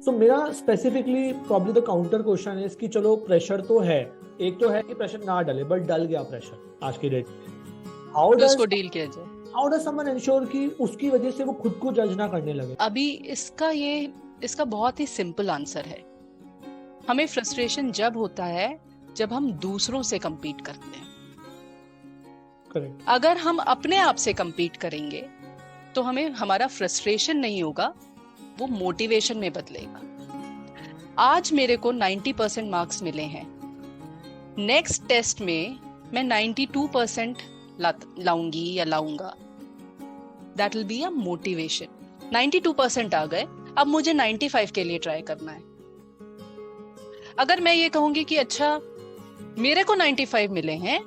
सो मेरा specifically probably the counter question है कि चलो प्रेशर तो है, एक तो है कि प्रेशर ना डले, बट डल गया प्रेशर आज की डेट में, हाउ तो डज उसको डील किया जाए। हाउ डज समवन एंश्योर कि उसकी वजह से वो खुद को जज ना करने लगे? अभी इसका बहुत ही सिंपल आंसर है। हमें फ्रस्ट्रेशन जब होता है जब हम दूसरों से compete करते हैं। करेक्ट। अगर हम अपने आप से compete करेंगे तो हमें हमारा फ्रस्ट्रेशन नहीं होगा, वो मोटिवेशन में बदलेगा। आज मेरे को 90% मार्क्स मिले हैं, नेक्स्ट टेस्ट में मैं 92% लाऊंगी या लाऊंगा, that will be a motivation. 92% आ गए, अब मुझे 95 के लिए ट्राई करना है। अगर मैं ये कहूंगी कि अच्छा मेरे को 95 मिले हैं,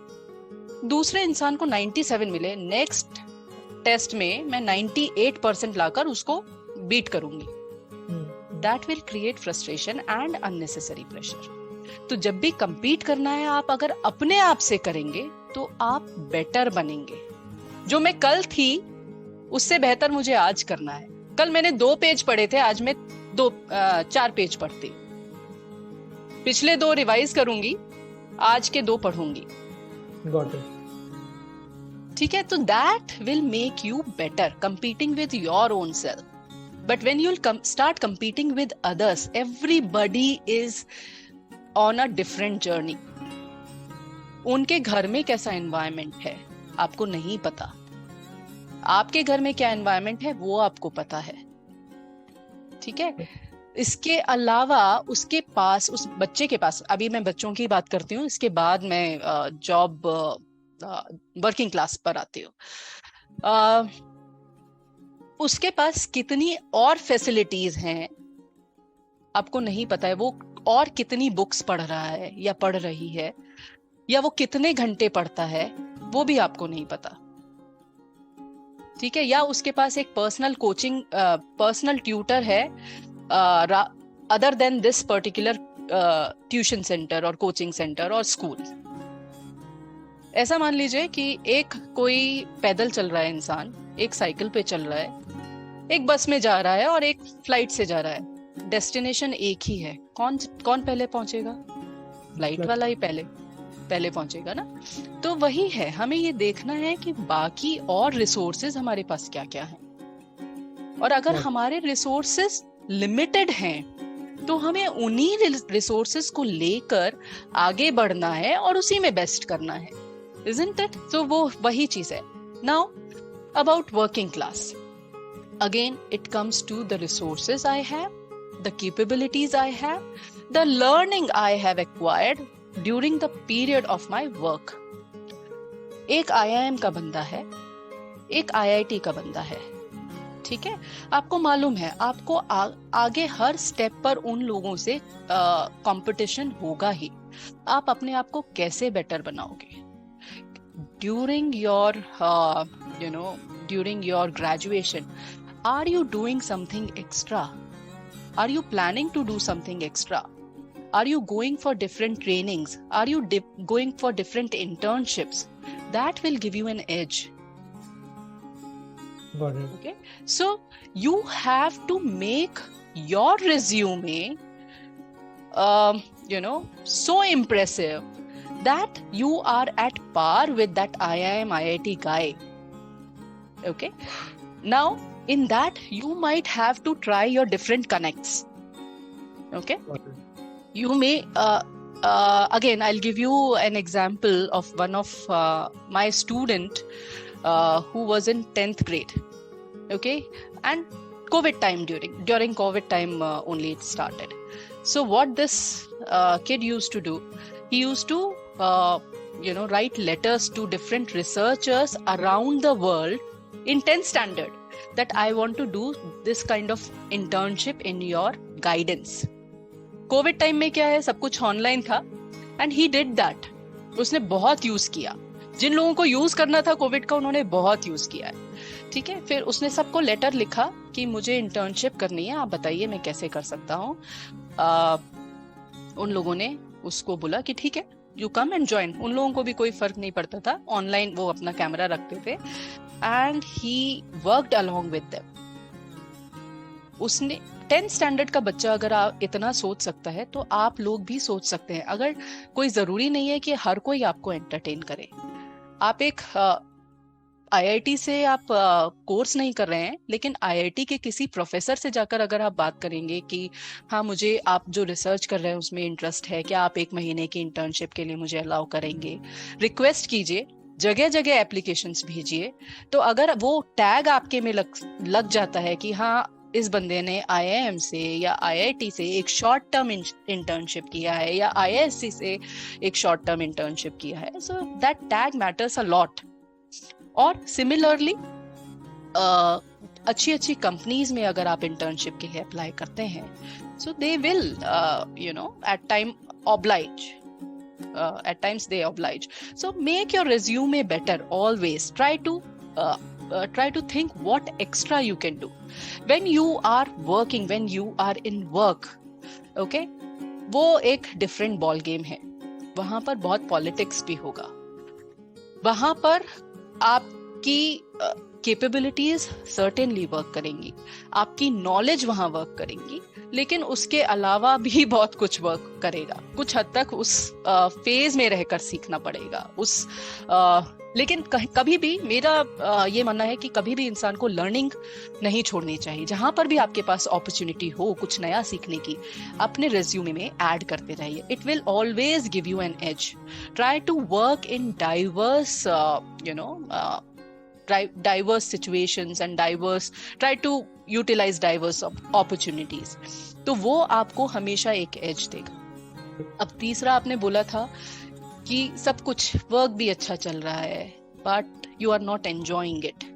दूसरे इंसान को 97 मिले, नेक्स्ट टेस्ट में मैं 98% लाकर उसको बीट करूंगी, that will create frustration and unnecessary pressure. तो जब भी compete करना है, आप अगर अपने आप से करेंगे तो आप बेटर बनेंगे। जो मैं कल थी उससे बेहतर मुझे आज करना है। कल मैंने 2 पेज पढ़े थे, आज मैं 4 पेज पढ़ती। पिछले 2 रिवाइज करूंगी, आज के 2 पढ़ूंगी। Got it. ठीक है, तो that will make you better competing with your own self. But when you'll start competing with others, everybody is on a different journey. उनके घर में कैसा एनवायरनमेंट है आपको नहीं पता, आपके घर में क्या एनवायरनमेंट है वो आपको पता है। ठीक है, इसके अलावा उसके पास, उस बच्चे के पास, अभी मैं बच्चों की बात करती हूँ, इसके बाद मैं जॉब वर्किंग क्लास पर आती हूँ। उसके पास कितनी और फैसिलिटीज हैं आपको नहीं पता है। वो और कितनी बुक्स पढ़ रहा है या पढ़ रही है, या वो कितने घंटे पढ़ता है वो भी आपको नहीं पता। ठीक है, या उसके पास एक पर्सनल कोचिंग, पर्सनल ट्यूटर है other than this particular tuition centre और कोचिंग सेंटर और स्कूल। ऐसा मान लीजिए कि एक कोई पैदल चल रहा है इंसान, एक साइकिल पे चल रहा है, एक बस में जा रहा है और एक फ्लाइट से जा रहा है। डेस्टिनेशन एक ही है, कौन पहले पहुंचेगा? फ्लाइट वाला ही पहले पहुंचेगा ना। तो वही है, हमें ये देखना है कि बाकी और रिसोर्सेज हमारे पास क्या क्या है, और अगर हमारे रिसोर्सेज लिमिटेड हैं तो हमें उन्हीं रिसोर्सेज को लेकर आगे बढ़ना है और उसी में बेस्ट करना है, isn't it? So वो वही चीज है। Now about working class, again it comes to the resources I have, the capabilities I have, the learning I have acquired during the period of my work. एक IIM का बंदा है, एक IIT का बंदा है। ठीक है, आपको मालूम है, आपको आगे हर स्टेप पर उन लोगों से कंपटीशन होगा ही। आप अपने आप को कैसे बेटर बनाओगे? During your graduation, are you doing something extra? Are you planning to do something extra? Are you going for different trainings? Are you going for different internships? That will give you an edge. Got it. Okay, so you have to make your resume so impressive that you are at par with that IIM IIT guy. Okay, now in that you might have to try your different connects. Okay, you may again I'll give you an example of one of my student who was in 10th grade. Okay, and COVID time, during COVID time only it started. So what this kid used to do, he used to write letters to different researchers around the world in 10th standard that I want to do this kind of internship in your guidance. COVID time में क्या है, सब कुछ online था, and he did that. उसने बहुत use किया, जिन लोगों को यूज करना था कोविड का उन्होंने बहुत यूज किया है। ठीक है, फिर उसने सबको लेटर लिखा कि मुझे इंटर्नशिप करनी है, आप बताइए मैं कैसे कर सकता हूँ। उन लोगों ने उसको बोला कि ठीक है, यू कम एंड ज्वाइन। उन लोगों को भी कोई फर्क नहीं पड़ता था, ऑनलाइन वो अपना कैमरा रखते थे, and he worked along with them. उसने 10th स्टैंडर्ड का बच्चा अगर आप इतना सोच सकता है तो आप लोग भी सोच सकते हैं। अगर कोई जरूरी नहीं है कि हर कोई आपको एंटरटेन करे। आप एक आईआईटी से आप कोर्स नहीं कर रहे हैं, लेकिन आईआईटी के किसी प्रोफेसर से जाकर अगर आप बात करेंगे कि हाँ मुझे आप जो रिसर्च कर रहे हैं उसमें इंटरेस्ट है, क्या आप 1 महीने की इंटर्नशिप के लिए मुझे अलाउ करेंगे, रिक्वेस्ट कीजिए, जगह जगह एप्लीकेशंस भेजिए। तो अगर वो टैग आपके में लग जाता है कि हाँ इस बंदे ने आईआईएम से या आईआईटी से एक शॉर्ट टर्म इंटर्नशिप किया है या आईआईएससी से एक शॉर्ट टर्म इंटर्नशिप किया है, so that tag matters a lot. और सिमिलरली अच्छी अच्छी कंपनीज में अगर आप इंटर्नशिप के लिए अप्लाई करते हैं, so they will at time oblige. At times they oblige. So make your resume better always. Try to think what extra you can do when you are working, when you are in work. Okay, वो एक different ball game है। वहां पर बहुत politics भी होगा, वहां पर आपकी कैपेबिलिटीज सर्टेनली वर्क करेंगी, आपकी नॉलेज वहां वर्क करेंगी, लेकिन उसके अलावा भी बहुत कुछ वर्क करेगा। कुछ हद तक उस फेज में रहकर सीखना पड़ेगा लेकिन कभी भी मेरा ये मानना है कि कभी भी इंसान को लर्निंग नहीं छोड़नी चाहिए। जहां पर भी आपके पास अपॉर्चुनिटी हो कुछ नया सीखने की, अपने रिज्यूमे में ऐड करते रहिए। It will always give you an edge. Try to work in diverse diverse situations and try to utilize diverse opportunities, तो वो आपको हमेशा एक एज देगा। अब तीसरा आपने बोला था कि सब कुछ वर्क भी अच्छा चल रहा है but you are not enjoying it,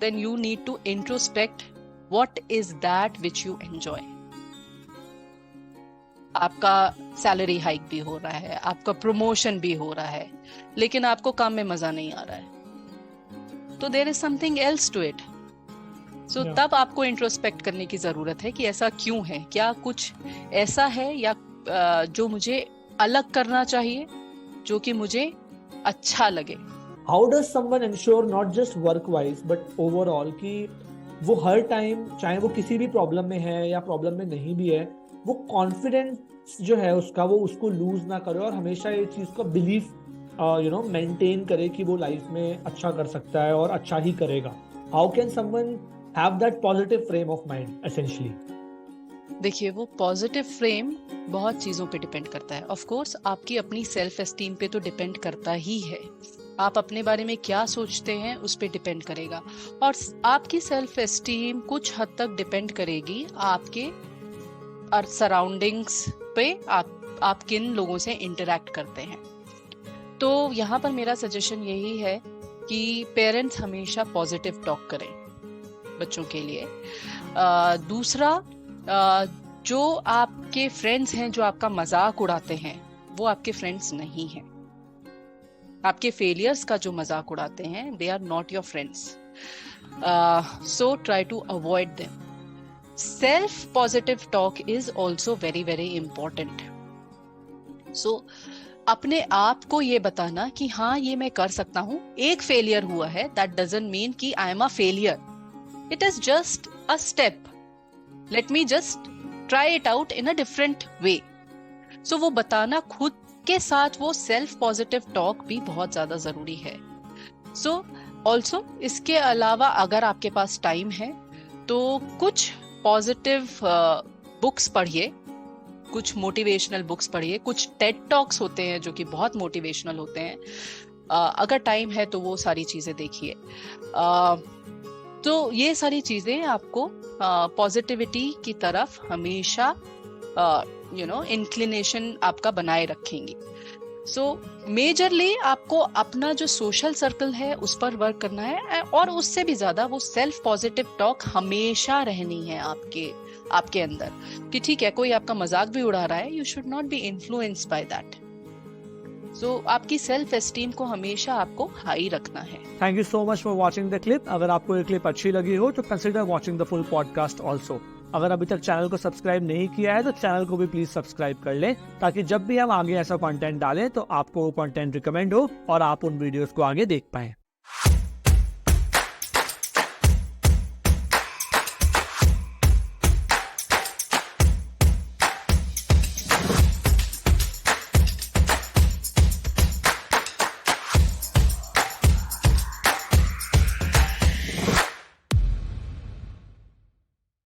then you need to introspect what is that which you enjoy। आपका सैलरी हाइक भी हो रहा है, आपका प्रमोशन भी हो रहा है, लेकिन आपको काम में मजा नहीं आ रहा है, तो there is something else to it. So तब आपको इंट्रोस्पेक्ट करने की जरूरत है कि ऐसा क्यों है, क्या कुछ ऐसा है या जो मुझे अलग करना चाहिए, जो कि मुझे अच्छा लगे। How does someone ensure not just work wise but overall कि वो हर टाइम, चाहे वो किसी भी प्रॉब्लम में है या प्रॉब्लम में नहीं भी है, वो कॉन्फिडेंस जो है उसका वो उसको लूज ना करे और हमेशा ये चीज का बिलीफ मेंटेन करे कि वो लाइफ में अच्छा कर सकता है और अच्छा ही करेगा। How can someone have that positive frame of mind essentially? देखिए, वो पॉजिटिव फ्रेम बहुत चीजों पे डिपेंड करता है। ऑफ कोर्स आपकी अपनी सेल्फ एस्टीम पे तो डिपेंड करता ही है, आप अपने बारे में क्या सोचते हैं उस पे डिपेंड करेगा। और आपकी सेल्फ एस्टीम कुछ हद तक डिपेंड करेगी आपके सराउंडिंग्स पे, आप किन लोगों से इंटरेक्ट करते हैं। तो यहाँ पर मेरा सजेशन यही है कि पेरेंट्स हमेशा पॉजिटिव टॉक करें बच्चों के लिए। दूसरा, जो आपके फ्रेंड्स हैं जो आपका मजाक उड़ाते हैं, वो आपके फ्रेंड्स नहीं हैं। आपके फेलियर्स का जो मजाक उड़ाते हैं, they are not your friends. So try to avoid them. Self positive talk is also very very important. So अपने आप को ये बताना कि हाँ ये मैं कर सकता हूँ। एक फेलियर हुआ है, दैट डजंट मीन कि I am a failure, it is just a step, let me just try it out in a different way. So वो बताना खुद के साथ, वो सेल्फ पॉजिटिव टॉक भी बहुत ज्यादा जरूरी है। सो ऑल्सो इसके अलावा अगर आपके पास टाइम है तो कुछ पॉजिटिव बुक्स पढ़िए, कुछ मोटिवेशनल बुक्स पढ़िए, कुछ टेड टॉक्स होते हैं जो कि बहुत मोटिवेशनल होते हैं। अगर टाइम है तो वो सारी चीजें देखिए। तो ये सारी चीजें आपको पॉजिटिविटी की तरफ हमेशा इंक्लिनेशन आपका बनाए रखेंगी। सो मेजरली आपको अपना जो सोशल सर्कल है उस पर वर्क करना है, और उससे भी ज्यादा वो सेल्फ पॉजिटिव टॉक हमेशा रहनी है आपके अंदर कि ठीक है, कोई आपका मजाक भी उड़ा रहा है, you should not be influenced by that. So आपकी सेल्फ एस्टीम को हमेशा आपको हाई रखना है। Thank you so much for watching the clip. अगर आपको ये क्लिप अच्छी लगी हो तो consider watching the full podcast also. अगर अभी तक चैनल को सब्सक्राइब नहीं किया है तो चैनल को भी प्लीज सब्सक्राइब कर लें, ताकि जब भी हम आगे ऐसा कंटेंट डालें तो आपको वो कंटेंट रिकमेंड हो और आप उन वीडियोस को आगे देख पाएं।